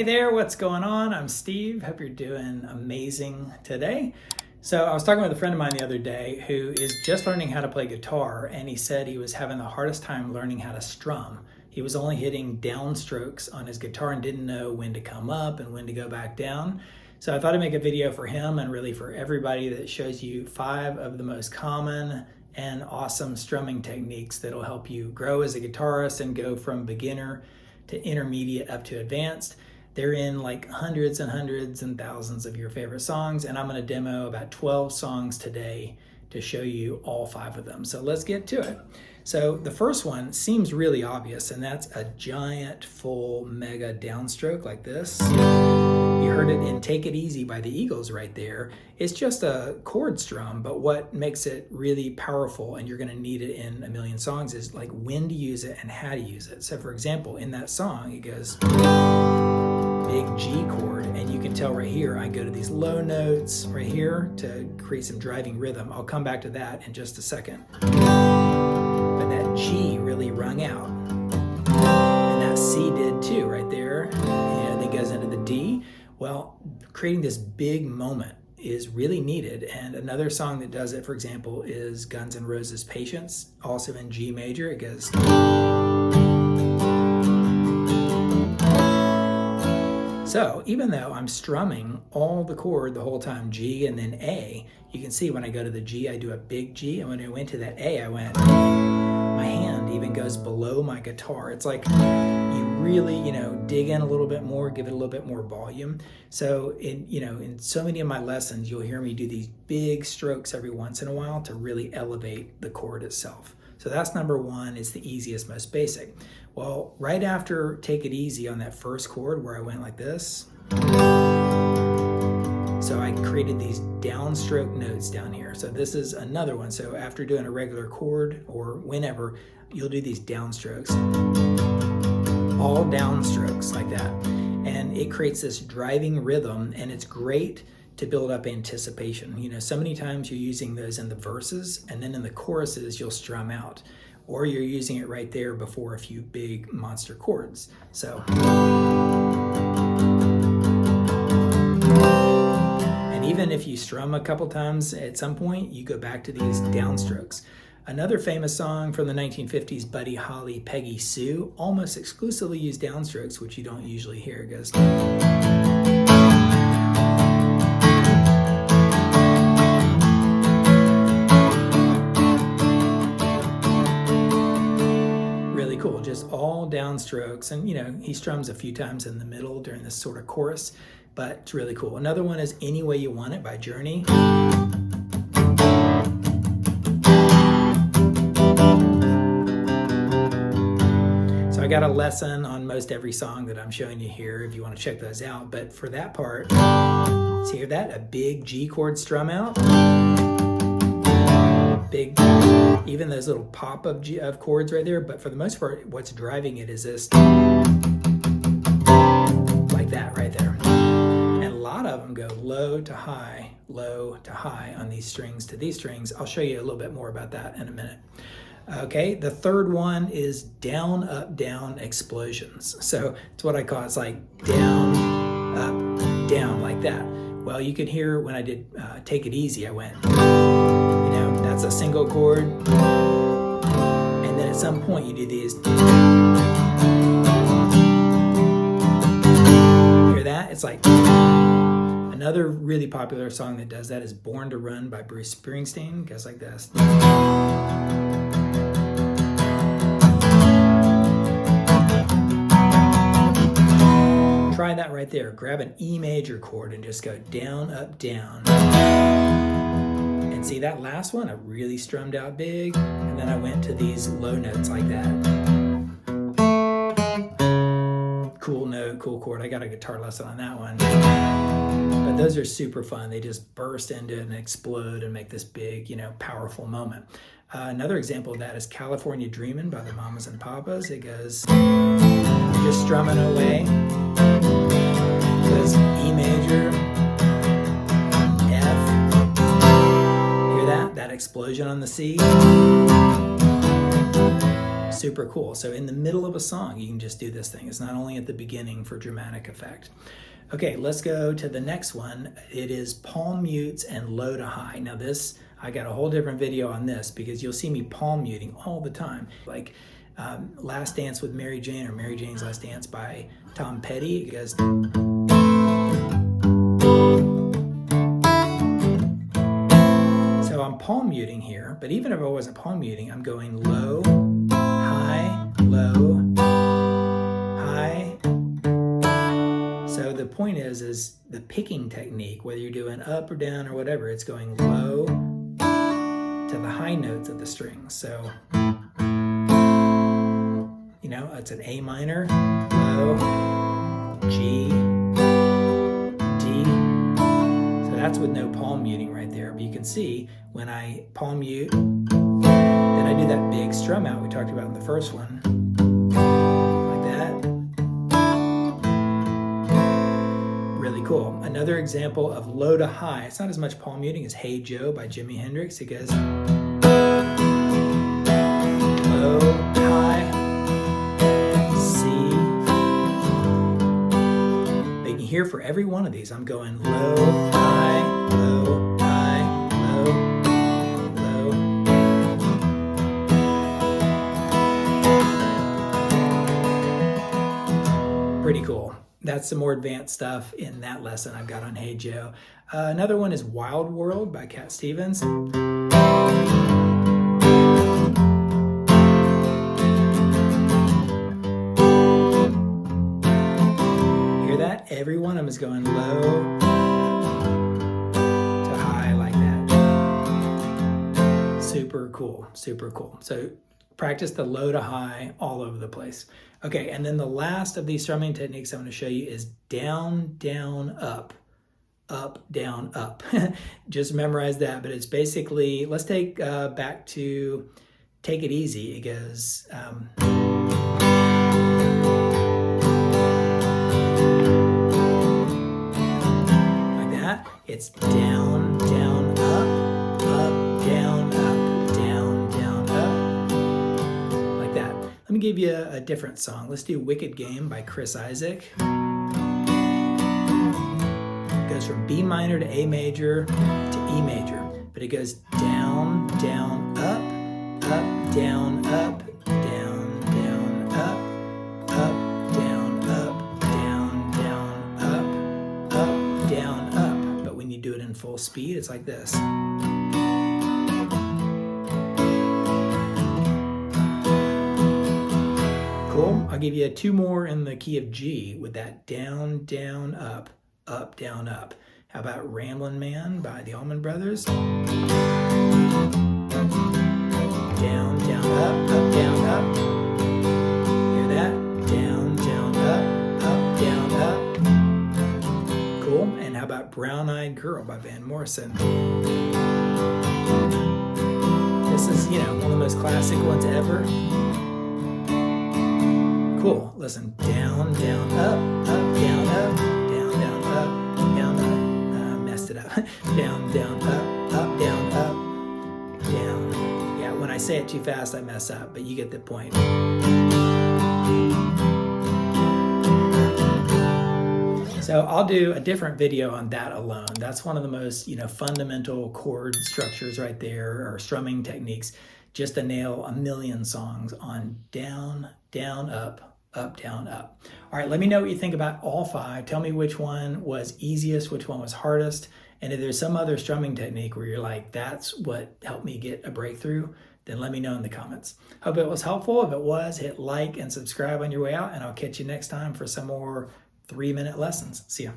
Hey there, what's going on? I'm Steve. Hope you're doing amazing today. So I was talking with a friend of mine the other day who is just learning how to play guitar, and he said he was having the hardest time learning how to strum. He was only hitting downstrokes on his guitar and didn't know when to come up and when to go back down. So I thought I'd make a video for him and really for everybody that shows you 5 of the most common and awesome strumming techniques that'll help you grow as a guitarist and go from beginner to intermediate up to advanced. They're in like hundreds and thousands of your favorite songs, and I'm going to demo about 12 songs today to show you all 5 of them. So let's get to it. So the first one seems really obvious, and that's a giant, full, mega downstroke like this. You heard it in Take It Easy by the Eagles right there. It's just a chord strum, but what makes it really powerful, and you're going to need it in a million songs, is like when to use it and how to use it. So for example, in that song, it goes big G chord, and you can tell right here I go to these low notes right here to create some driving rhythm. I'll come back to that in just a second. But that G really rung out, and that C did too right there, and then goes into the D. Well, creating this big moment is really needed, and another song that does it, for example, is Guns N' Roses' Patience, also in G major. It goes. So even though I'm strumming all the chord the whole time, G and then A, you can see when I go to the G, I do a big G, and when I went to that A, I went, my hand even goes below my guitar. It's like you really, dig in a little bit more, give it a little bit more volume. So in so many of my lessons, you'll hear me do these big strokes every once in a while to really elevate the chord itself. So that's number 1, it's the easiest, most basic. Well, right after Take It Easy on that first chord where I went like this, so I created these downstroke notes down here. So this is another one. So after doing a regular chord or whenever, you'll do these downstrokes, all downstrokes like that. And it creates this driving rhythm, and it's great to build up anticipation. So many times you're using those in the verses, and then in the choruses you'll strum out, or you're using it right there before a few big monster chords. So, and even if you strum a couple times at some point, you go back to these downstrokes. Another famous song from the 1950s, Buddy Holly, Peggy Sue, almost exclusively used downstrokes, which you don't usually hear. It goes. Cool, just all downstrokes, and he strums a few times in the middle during this sort of chorus, but it's really cool. Another one is Any Way You Want It by Journey. So I got a lesson on most every song that I'm showing you here if you want to check those out, but for that part, see hear that? A big G chord strum out. Big, even those little pop of chords right there, but for the most part, what's driving it is this, like that right there. And a lot of them go low to high on these strings to these strings. I'll show you a little bit more about that in a minute. Okay, the third one is down, up, down explosions. So it's what I call, it's like down, up, down, like that. Well, you can hear when I did Take It Easy, I went, that's a single chord, and then at some point you do these. Hear that? It's like another really popular song that does that is Born to Run by Bruce Springsteen. It goes like this. Try that right there. Grab an E major chord and just go down, up, down. And see that last one, I really strummed out big, and then I went to these low notes like that. Cool note, cool chord. I got a guitar lesson on that one. But those are super fun. They just burst into it and explode and make this big, powerful moment. Another example of that is California Dreamin' by the Mamas and Papas. It goes, just strumming away. It goes E major, F. Hear that explosion on the C. Super cool. So in the middle of a song, you can just do this thing. It's not only at the beginning for dramatic effect. Okay, let's go to the next one. It is palm mutes and low to high. Now this, I got a whole different video on this because you'll see me palm muting all the time. Like Last Dance with Mary Jane, or Mary Jane's Last Dance by Tom Petty. It goes... So I'm palm muting here, but even if I wasn't palm muting, I'm going low, high, low, high. So the point is the picking technique, whether you're doing up or down or whatever, it's going low to the high notes of the strings. So, you know, it's an A minor, low, G, D. So that's with no palm muting right there. But you can see when I palm mute, then I do that big strum out we talked about in the first one, like that. Really cool. Another example of low to high, it's not as much palm muting as Hey Joe by Jimi Hendrix. It goes low, high, C. But you can hear for every one of these, I'm going low, high, low, high, low, low. Pretty cool. That's some more advanced stuff in that lesson I've got on Hey Joe. Another one is Wild World by Cat Stevens. Hear that? Every one of them is going low to high like that. Super cool, super cool. So practice the low to high all over the place. Okay, and then the last of these strumming techniques I'm going to show you is down, down, up, down, up. Just memorize that, but it's basically, let's take back to Take It Easy. It goes, like that. It's down, down, up, down, up, down, down, up. Like that. Let me give you a different song. Let's do Wicked Game by Chris Isaak. It goes from B minor to A major to E major, but it goes down, down, up, down, up, down, down, up, down, up, down, down, up, down, up. But when you do it in full speed, it's like this. Cool. I'll give you two more in the key of G with that down, down, up, down, up. How about Ramblin' Man by the Allman Brothers? Down, down, up, down, up. Hear that? Down, down, up, down, up. Cool. And how about Brown Eyed Girl by Van Morrison? This is, you know, one of the most classic ones ever. Cool. Listen. Down, down, up, down, up, down, down, up, down, up. Messed it up. Down, down, up, down, up, down. Yeah, when I say it too fast, I mess up, but you get the point. So I'll do a different video on that alone. That's one of the most, you know, fundamental chord structures right there, or strumming techniques, just to nail a million songs on down, down, up, down, up. All right, let me know what you think about all five. Tell me which one was easiest, which one was hardest. And if there's some other strumming technique where you're like, that's what helped me get a breakthrough, then let me know in the comments. Hope it was helpful. If it was, hit like and subscribe on your way out, and I'll catch you next time for some more 3-minute lessons. See ya.